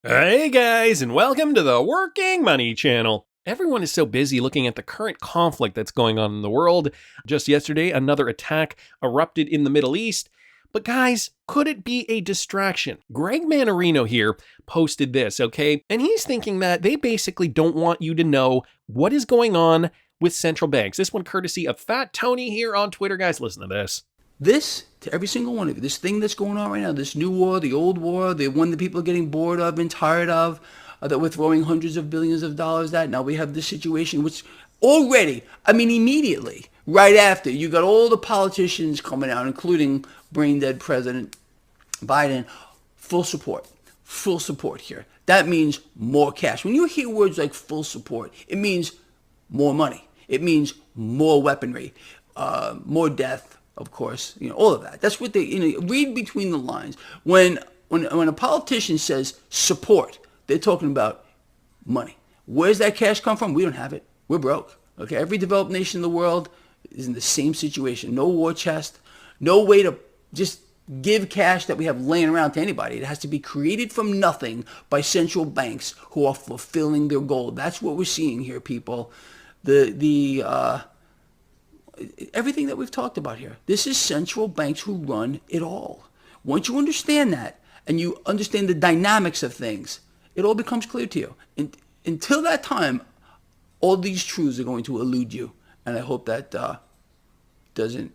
Hey guys, and welcome to the Working Money Channel. Everyone is so busy looking at the current conflict that's going on in the world. Just yesterday, another attack erupted in the Middle East. But guys, could it be a distraction? Greg Mannarino here posted this, okay? And he's thinking that they basically don't want you to know what is going on with central banks. This one courtesy of Fat Tony here on Twitter. Guys, listen to this. This, to every single one of you, this thing that's going on right now, this new war, the old war, the one that people are getting bored of and tired of, that we're throwing hundreds of billions of dollars at. Now we have this situation which already, immediately, right after, you got all the politicians coming out, including brain dead President Biden, full support here. That means more cash. When you hear words like full support, it means more money. It means more weaponry, more death, of course, all of that. That's what they, read between the lines. When a politician says support, they're talking about money. Where's that cash come from? We don't have it. We're broke. Okay, every developed nation in the world is in the same situation. No war chest, no way to just give cash that we have laying around to anybody. It has to be created from nothing by banks who are fulfilling their goal. That's what we're seeing here, people. Everything that we've talked about here. This is central banks who run it all. Once you understand that and you understand the dynamics of things, it all becomes clear to you. And until that time, all these truths are going to elude you. And I hope that doesn't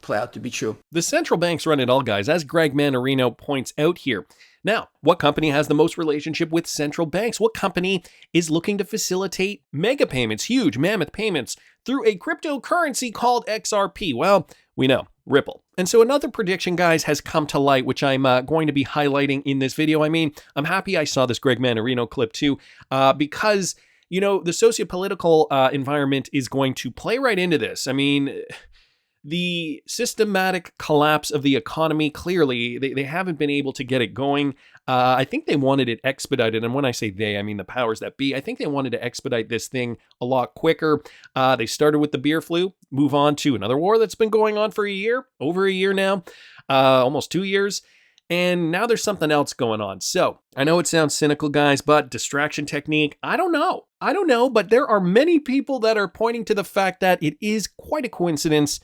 play out to be true. The central banks run it all, guys, as Greg Mannarino points out here. Now, what company has the most relationship with central banks? What company is looking to facilitate mega payments, huge mammoth payments, through a cryptocurrency called XRP? Well, we know, Ripple. And so another prediction, guys, has come to light, which I'm going to be highlighting in this video. I'm happy I saw this Greg Mannarino clip too, because, the sociopolitical environment is going to play right into this. The systematic collapse of the economy, clearly, they haven't been able to get it going. I think they wanted it expedited. And when I say they, I mean the powers that be. I think they wanted to expedite this thing a lot quicker. They started with the beer flu, move on to another war that's been going on for a year, over a year now, almost 2 years. And now there's something else going on. So I know it sounds cynical, guys, but distraction technique, I don't know, but there are many people that are pointing to the fact that it is quite a coincidence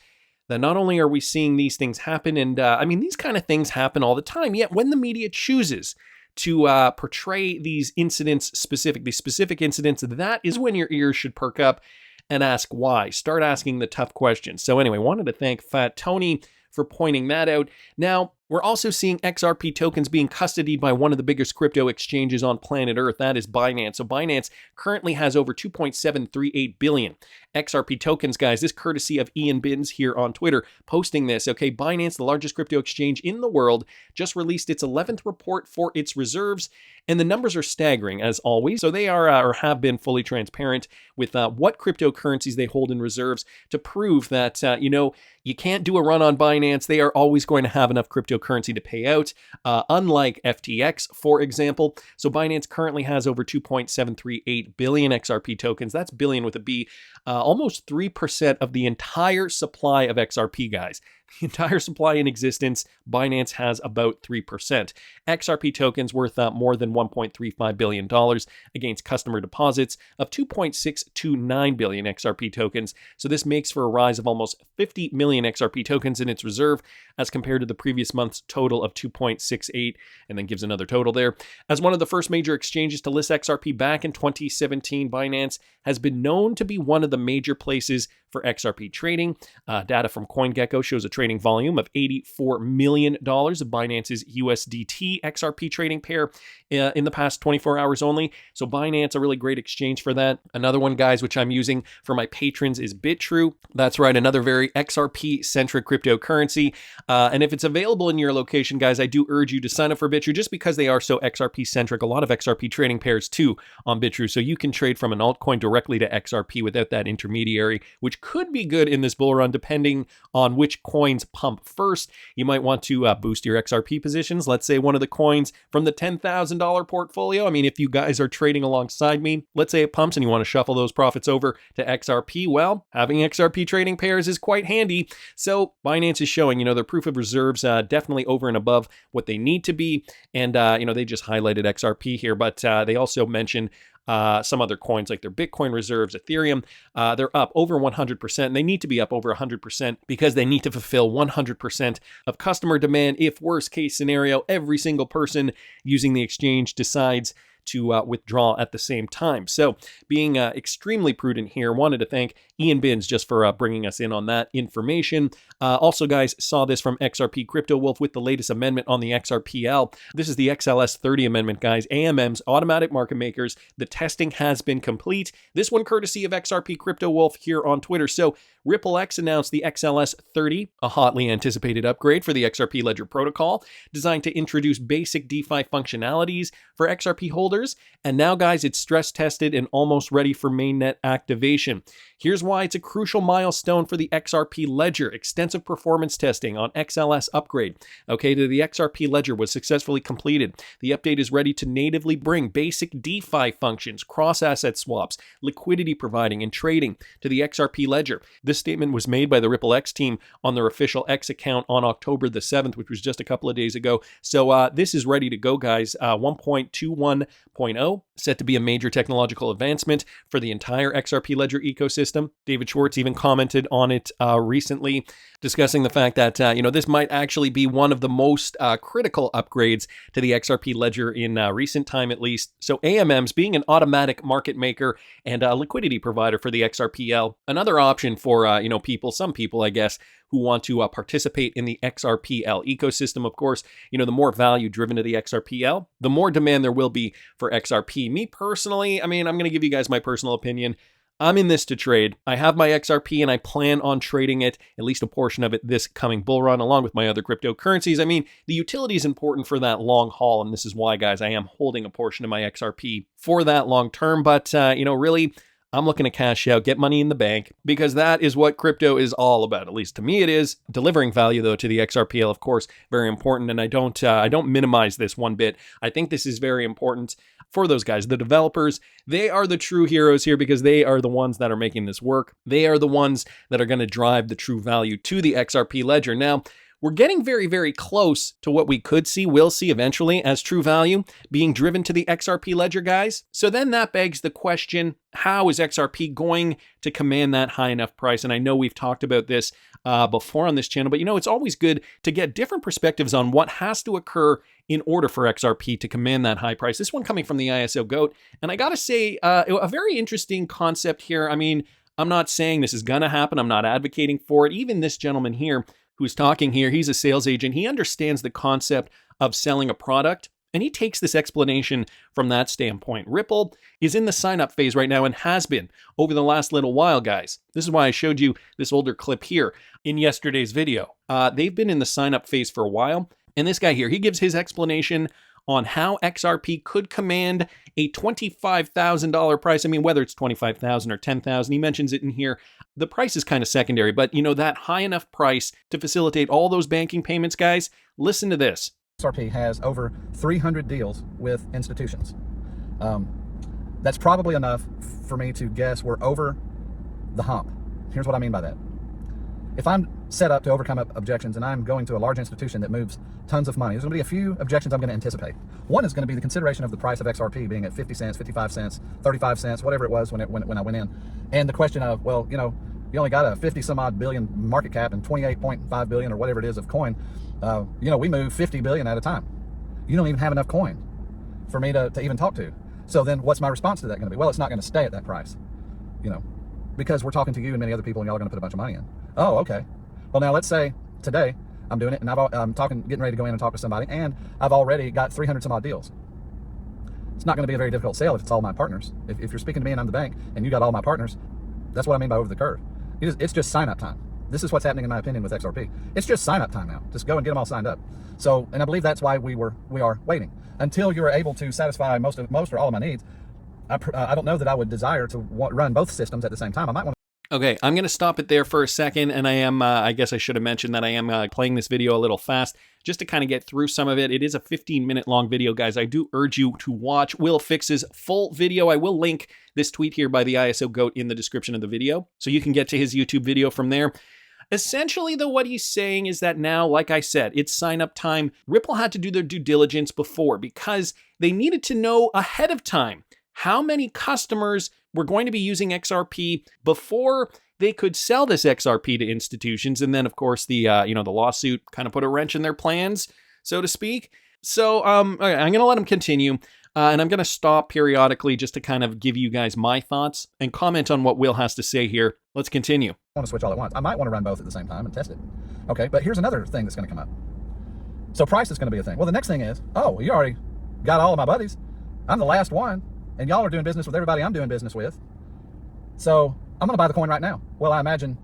that not only are we seeing these things happen, and these kind of things happen all the time, yet when the media chooses to portray these incidents, these specific incidents, that is when your ears should perk up and ask why. Start asking the tough questions. So anyway, wanted to thank Fat Tony for pointing that out. Now, we're also seeing XRP tokens being custodied by one of the biggest crypto exchanges on planet Earth. That is Binance. So Binance currently has over 2.738 billion XRP tokens, guys. This courtesy of Ian Binns here on Twitter posting this. Okay, Binance, the largest crypto exchange in the world, just released its 11th report for its reserves, and the numbers are staggering as always. So they are or have been fully transparent with what cryptocurrencies they hold in reserves to prove that, you can't do a run on Binance. They are always going to have enough cryptocurrency to pay out, unlike FTX, for example. So Binance currently has over 2.738 billion XRP tokens. That's billion with a B, almost 3% of the entire supply of XRP, guys. The entire supply in existence, Binance has about 3%. XRP tokens worth more than $1.35 billion against customer deposits of 2.629 billion XRP tokens. So this makes for a rise of almost 50 million XRP tokens in its reserve as compared to the previous month's total of 2.68, and then gives another total there. As one of the first major exchanges to list XRP back in 2017, Binance has been known to be one of the major places for XRP trading. Data from CoinGecko shows a trading volume of $84 million of Binance's USDT XRP trading pair in the past 24 hours only. So Binance, a really great exchange for that. Another one, guys, which I'm using for my patrons is BITRUE. That's right, another very XRP-centric cryptocurrency. And if it's available in your location, guys, I do urge you to sign up for BITRUE just because they are so XRP-centric. A lot of XRP trading pairs, too, on BITRUE. So you can trade from an altcoin directly to XRP without that intermediary, which could be good in this bull run depending on which coins pump first. You might want to boost your XRP positions. Let's say one of the coins from the $10,000 portfolio. I mean, if you guys are trading alongside me, let's say it pumps and you want to shuffle those profits over to XRP. Well, having XRP trading pairs is quite handy. So Binance is showing, their proof of reserves definitely over and above what they need to be. And, they just highlighted XRP here, but they also mentioned some other coins like their Bitcoin reserves, Ethereum, they're up over 100%. And they need to be up over 100% because they need to fulfill 100% of customer demand. If worst case scenario, every single person using the exchange decides to withdraw at the same time. So being extremely prudent here, wanted to thank Ian Binns just for bringing us in on that information. Also, guys, saw this from XRP Crypto Wolf with the latest amendment on the XRPL. This is the XLS 30 amendment, guys. AMMs, automatic market makers. The testing has been complete. This one courtesy of XRP Crypto Wolf here on Twitter. So RippleX announced the XLS 30, a hotly anticipated upgrade for the XRP Ledger protocol, designed to introduce basic DeFi functionalities for XRP holders. And now, guys, it's stress tested and almost ready for mainnet activation. Here's why it's a crucial milestone for the XRP Ledger. Extensive performance testing on XLS upgrade, to the XRP Ledger was successfully completed. The update is ready to natively bring basic DeFi functions, cross-asset swaps, liquidity providing, and trading to the XRP Ledger. This statement was made by the RippleX team on their official X account on October the 7th, which was just a couple of days ago. So this is ready to go, guys. 1.21.0, set to be a major technological advancement for the entire XRP Ledger ecosystem. David Schwartz even commented on it recently, discussing the fact that, this might actually be one of the most critical upgrades to the XRP Ledger in recent time, at least. So AMMs being an automatic market maker and a liquidity provider for the XRPL, another option for, some people, I guess, who want to participate in the XRPL ecosystem. Of course, the more value driven to the XRPL, the more demand there will be for XRP. Me personally, I'm going to give you guys my personal opinion. I'm in this to trade. I have my XRP and I plan on trading it, at least a portion of it, this coming bull run, along with my other cryptocurrencies. The utility is important for that long haul, and this is why, guys, I am holding a portion of my XRP for that long term. But, really, I'm looking to cash out, get money in the bank, because that is what crypto is all about. At least to me it is. Delivering value, though, to the XRPL, of course, very important, and I don't minimize this one bit. I think this is very important for those guys. The developers, they are the true heroes here because they are the ones that are making this work. They are the ones that are going to drive the true value to the XRP Ledger. Now, we're getting very, very close to what we will see eventually as true value being driven to the XRP Ledger, guys. So then that begs the question, how is XRP going to command that high enough price? And I know we've talked about this before on this channel, but it's always good to get different perspectives on what has to occur in order for XRP to command that high price. This one coming from the ISO GOAT. And I got to say, a very interesting concept here. I'm not saying this is going to happen. I'm not advocating for it. Even this gentleman here who's talking here, he's a sales agent. He understands the concept of selling a product, and he takes this explanation from that standpoint. Ripple is in the sign-up phase right now and has been over the last little while, guys. This is why I showed you this older clip here in yesterday's video. They've been in the sign-up phase for a while, and this guy here, he gives his explanation on how XRP could command a $25,000 price. Whether it's $25,000 or $10,000, he mentions it in here. The price is kind of secondary, but that high enough price to facilitate all those banking payments, guys, listen to this. XRP has over 300 deals with institutions. That's probably enough for me to guess we're over the hump. Here's what I mean by that. If I'm set up to overcome objections and I'm going to a large institution that moves tons of money, there's going to be a few objections I'm going to anticipate. One is going to be the consideration of the price of XRP being at 50 cents, 55 cents, 35 cents, whatever it was when I went in. And the question of, well, you only got a 50 some odd billion market cap and 28.5 billion or whatever it is of coin. We move 50 billion at a time. You don't even have enough coin for me to even talk to. So then what's my response to that going to be? Well, it's not going to stay at that price, because we're talking to you and many other people and y'all are going to put a bunch of money in. Oh, okay. Well, now let's say today I'm doing it and I'm getting ready to go in and talk to somebody, and I've already got 300 some odd deals. It's not going to be a very difficult sale if it's all my partners. If you're speaking to me and I'm the bank and you got all my partners, that's what I mean by over the curve. It's just sign up time. This is what's happening in my opinion with XRP. It's just sign up time now. Just go and get them all signed up. So, and I believe that's why we are waiting until you're able to satisfy most or all of my needs. I don't know that I would desire to run both systems at the same time. I might want Okay, I'm going to stop it there for a second, and I guess I should have mentioned that I am playing this video a little fast, just to kind of get through some of it. It is a 15-minute long video, guys. I do urge you to watch Will Fix's full video. I will link this tweet here by the ISO GOAT in the description of the video, so you can get to his YouTube video from there. Essentially, though, what he's saying is that now, like I said, it's sign-up time. Ripple had to do their due diligence before because they needed to know ahead of time how many customers were going to be using XRP before they could sell this XRP to institutions. And then, of course, the lawsuit kind of put a wrench in their plans, so to speak. So okay, I'm going to let him continue. And I'm going to stop periodically just to kind of give you guys my thoughts and comment on what Will has to say here. Let's continue. I want to switch all at once. I might want to run both at the same time and test it. Okay, but here's another thing that's going to come up. So price is going to be a thing. Well, the next thing is, oh, you already got all of my buddies. I'm the last one, and y'all are doing business with everybody I'm doing business with. So I'm going to buy the coin right now. Well, I imagine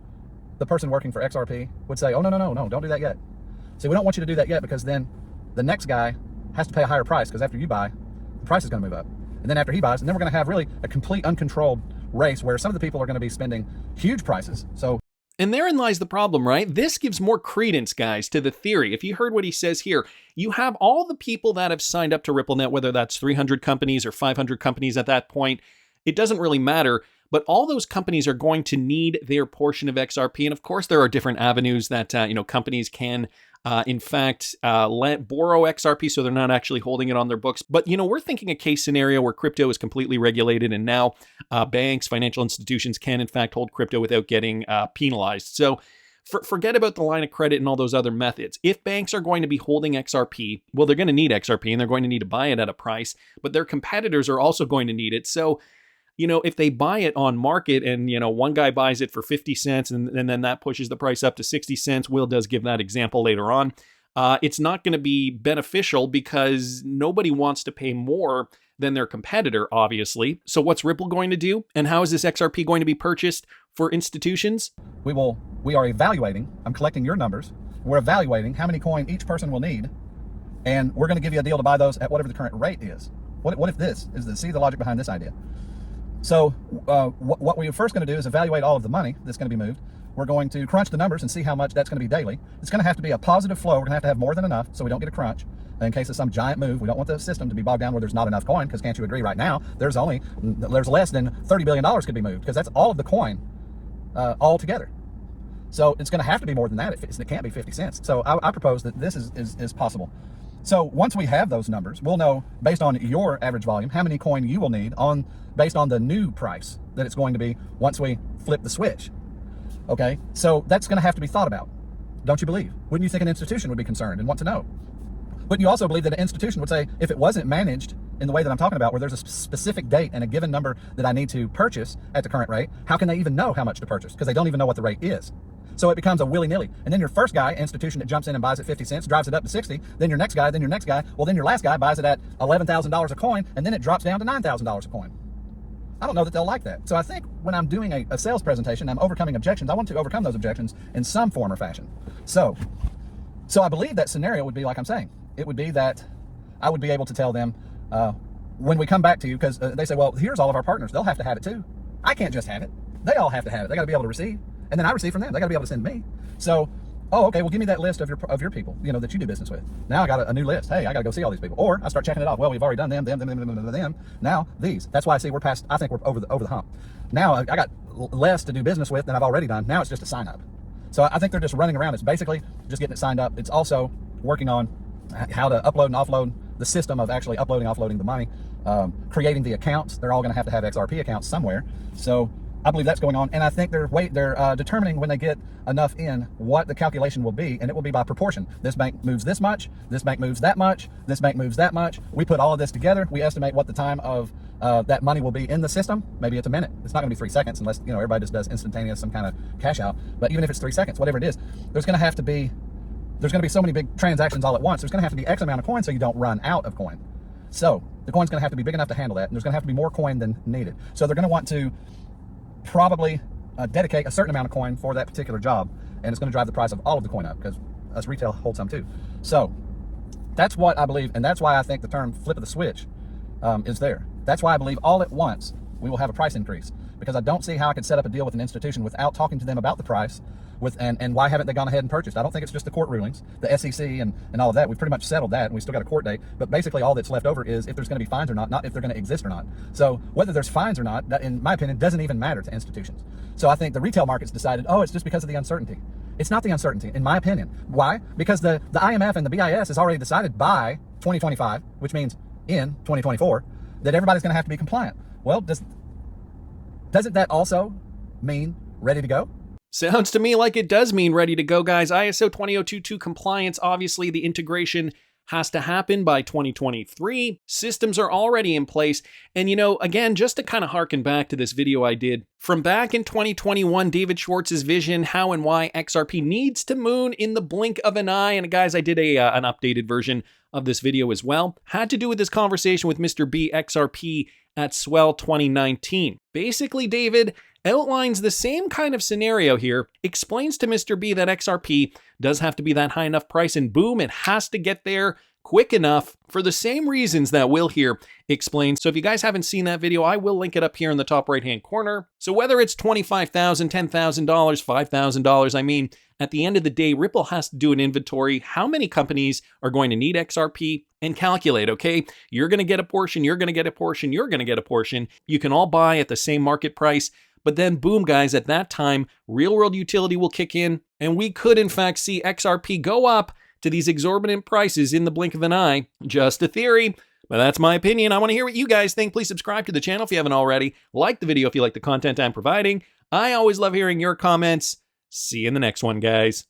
the person working for XRP would say, oh, no, don't do that yet. See, we don't want you to do that yet because then the next guy has to pay a higher price because after you buy, the price is going to move up. And then after he buys, and then we're going to have really a complete uncontrolled race where some of the people are going to be spending huge prices. So, and therein lies the problem, right? This gives more credence, guys, to the theory. If you heard what he says here, you have all the people that have signed up to RippleNet, whether that's 300 companies or 500 companies at that point, it doesn't really matter. But all those companies are going to need their portion of XRP. And of course, there are different avenues that companies can in fact, borrow XRP so they're not actually holding it on their books. But, we're thinking a case scenario where crypto is completely regulated and now banks, financial institutions can in fact hold crypto without getting penalized. So forget about the line of credit and all those other methods. If banks are going to be holding XRP, well, they're going to need XRP and they're going to need to buy it at a price, but their competitors are also going to need it. So if they buy it on market and, one guy buys it for 50 cents and then that pushes the price up to 60 cents, Will does give that example later on, it's not going to be beneficial because nobody wants to pay more than their competitor, obviously. So what's Ripple going to do? And how is this XRP going to be purchased for institutions? We are evaluating, I'm collecting your numbers, we're evaluating how many coin each person will need, and we're going to give you a deal to buy those at whatever the current rate is. What if this is see the logic behind this idea? So what we're first going to do is evaluate all of the money that's going to be moved. We're going to crunch the numbers and see how much that's going to be daily. It's going to have to be a positive flow. We're going to have more than enough so we don't get a crunch. In case of some giant move, we don't want the system to be bogged down where there's not enough coin, because can't you agree right now, there's less than $30 billion could be moved, because that's all of the coin all together. So it's going to have to be more than that. It can't be 50 cents. So I propose that this is possible. So once we have those numbers, we'll know based on your average volume how many coin you will need based on the new price that it's going to be once we flip the switch. Okay, so that's going to have to be thought about, don't you believe? Wouldn't you think an institution would be concerned and want to know? Wouldn't you also believe that an institution would say, if it wasn't managed in the way that I'm talking about, where there's a specific date and a given number that I need to purchase at the current rate, how can they even know how much to purchase? Because they don't even know what the rate is. So it becomes a willy-nilly. And then your first guy, institution that jumps in and buys at 50 cents, drives it up to 60, then your next guy, well, then your last guy buys it at $11,000 a coin, and then it drops down to $9,000 a coin. I don't know that they'll like that. So I think when I'm doing a sales presentation, I'm overcoming objections. I want to overcome those objections in some form or fashion. So I believe that scenario would be like I'm saying. It would be that I would be able to tell them when we come back to you, because they say, well, here's all of our partners. They'll have to have it too. I can't just have it. They all have to have it. They got to be able to receive. And then I receive from them. They got to be able to send me. So, oh, okay, well, give me that list of your people, that you do business with. Now I got a new list. Hey, I got to go see all these people. Or I start checking it off. Well, we've already done them. Now these. That's why I think we're over the hump. Now I got less to do business with than I've already done. Now it's just a sign up. So I think they're just running around. It's basically just getting it signed up. It's also working on how to upload and offload the system of actually uploading, offloading the money, creating the accounts. They're all going to have XRP accounts somewhere. So I believe that's going on, and I think they're determining when they get enough in what the calculation will be, and it will be by proportion. This bank moves this much, this bank moves that much, this bank moves that much. We put all of this together. We estimate what the time of that money will be in the system. Maybe it's a minute. It's not going to be 3 seconds unless everybody just does instantaneous some kind of cash out. But even if it's 3 seconds, whatever it is, there's going to be so many big transactions all at once. There's going to have to be X amount of coin so you don't run out of coin. So the coin's going to have to be big enough to handle that, and there's going to have to be more coin than needed. So they're going to want to probably dedicate a certain amount of coin for that particular job, and it's going to drive the price of all of the coin up, because us retail hold some too. So that's what I believe, and that's why I think the term flip of the switch is there. That's why I believe all at once we will have a price increase, because I don't see how I could set up a deal with an institution without talking to them about the price. And why haven't they gone ahead and purchased? I don't think it's just the court rulings, the SEC and all of that. We've pretty much settled that, and we still got a court date. But basically all that's left over is if there's going to be fines or not if they're going to exist or not. So whether there's fines or not, that, in my opinion, doesn't even matter to institutions. So I think the retail market's decided, oh, it's just because of the uncertainty. It's not the uncertainty, in my opinion. Why? Because the IMF and the BIS has already decided by 2025, which means in 2024, that everybody's going to have to be compliant. Well, doesn't that also mean ready to go? Sounds to me like it does mean ready to go, guys. ISO 20022 compliance, obviously the integration has to happen by 2023. Systems are already in place. And again, just to kind of harken back to this video I did from back in 2021, David Schwartz's vision, how and why XRP needs to moon in the blink of an eye. And guys, I did an updated version of this video as well. Had to do with this conversation with Mr. B XRP at Swell 2019. Basically, David outlines the same kind of scenario here, explains to Mr. B that XRP does have to be that high enough price, and boom, it has to get there quick enough for the same reasons that Will here explains. So if you guys haven't seen that video, I will link it up here in the top right-hand corner. So whether it's $25,000, $10,000, $5,000, I mean, at the end of the day, Ripple has to do an inventory. How many companies are going to need XRP? And calculate, okay? You're going to get a portion, you're going to get a portion, you're going to get a portion. You can all buy at the same market price. But then boom, guys, at that time, real world utility will kick in, and we could in fact see XRP go up to these exorbitant prices in the blink of an eye. Just a theory, but that's my opinion. I want to hear what you guys think. Please subscribe to the channel if you haven't already. Like the video if you like the content I'm providing. I always love hearing your comments. See you in the next one, guys.